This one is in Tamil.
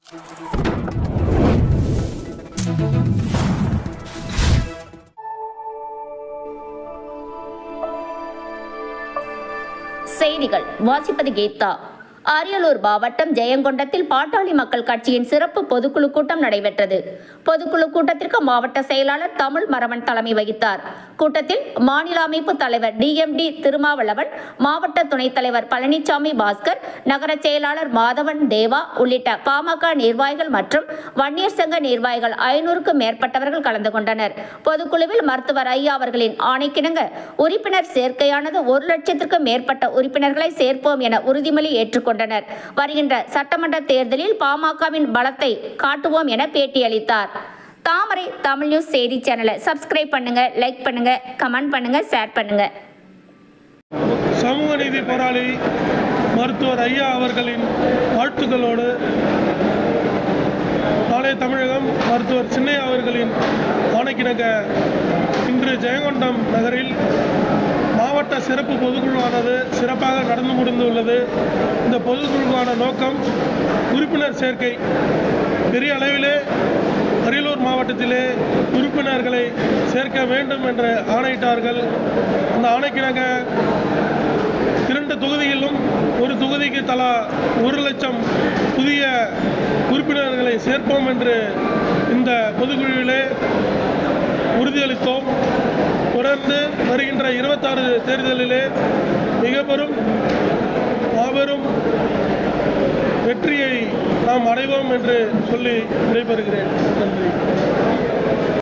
செய்திகள் வாசிப்பது கீதா. அரியலூர் மாவட்டம் ஜெயங்கொண்டத்தில் பாட்டாளி மக்கள் கட்சியின் சிறப்பு பொதுக்குழு கூட்டம் நடைபெற்றது. பொதுக்குழு கூட்டத்திற்கு மாவட்ட செயலாளர் தமிழ் மரவன் தலைமை வகித்தார். கூட்டத்தில் மாநில அமைப்பு தலைவர் DMD திருமாவளவன், மாவட்ட துணைத் தலைவர் பழனிசாமி பாஸ்கர், நகர செயலாளர் மாதவன் தேவா உள்ளிட்ட பாமக நிர்வாகிகள் மற்றும் வன்னியர் சங்க நிர்வாகிகள் 500க்கும் மேற்பட்டவர்கள் கலந்து கொண்டனர். பொதுக்குழுவில் மருத்துவர் ஐயா அவர்களின் ஆணைக்கிணங்க உறுப்பினர் சேர்க்கையானது 1 லட்சத்திற்கும் மேற்பட்ட உறுப்பினர்களை சேர்ப்போம் என உறுதிமொழி ஏற்றுக்கொண்டனர். வருகின்ற சட்டமன்ற தேர்தலில் பாமகவின் பலத்தை காட்டுவோம் என பேட்டியளித்தார். தாமரை தமிழ் நியூஸ் செய்தி சேனலை சப்ஸ்கிரைப் பண்ணுங்க, லைக் பண்ணுங்க, கமெண்ட் பண்ணுங்க, ஷேர் பண்ணுங்க. சமூக நீதி போராளி மருத்துவர் ஐயா அவர்களின் வாழ்த்துக்களோடு நாளை தமிழகம் மருத்துவர் சின்னையா அவர்களின் ஆணைக்கிணங்க இன்று ஜெயங்கொண்டம் நகரில் மாவட்ட சிறப்பு பொதுக்குழுவானது சிறப்பாக நடந்து முடிந்துள்ளது. இந்த பொதுக்குழுவான நோக்கம் உறுப்பினர் சேர்க்கை. பெரிய அளவிலே அரியலூர் மாவட்டத்திலே உறுப்பினர்களை சேர்க்க வேண்டும் என்று ஆணையிட்டார்கள். அந்த ஆணைக்கிணங்க 2 தொகுதியிலும் ஒரு தொகுதிக்கு தலா 1 லட்சம் புதிய உறுப்பினர்களை சேர்ப்போம் என்று இந்த பொதுக்குழுவிலே உறுதியளித்தோம். தொடர்ந்து வருகின்ற 26 தேர்தலிலே மாபெரும் வெற்றியை நாம் அடைவோம் என்று சொல்லி விடைபெறுகிறேன். நன்றி.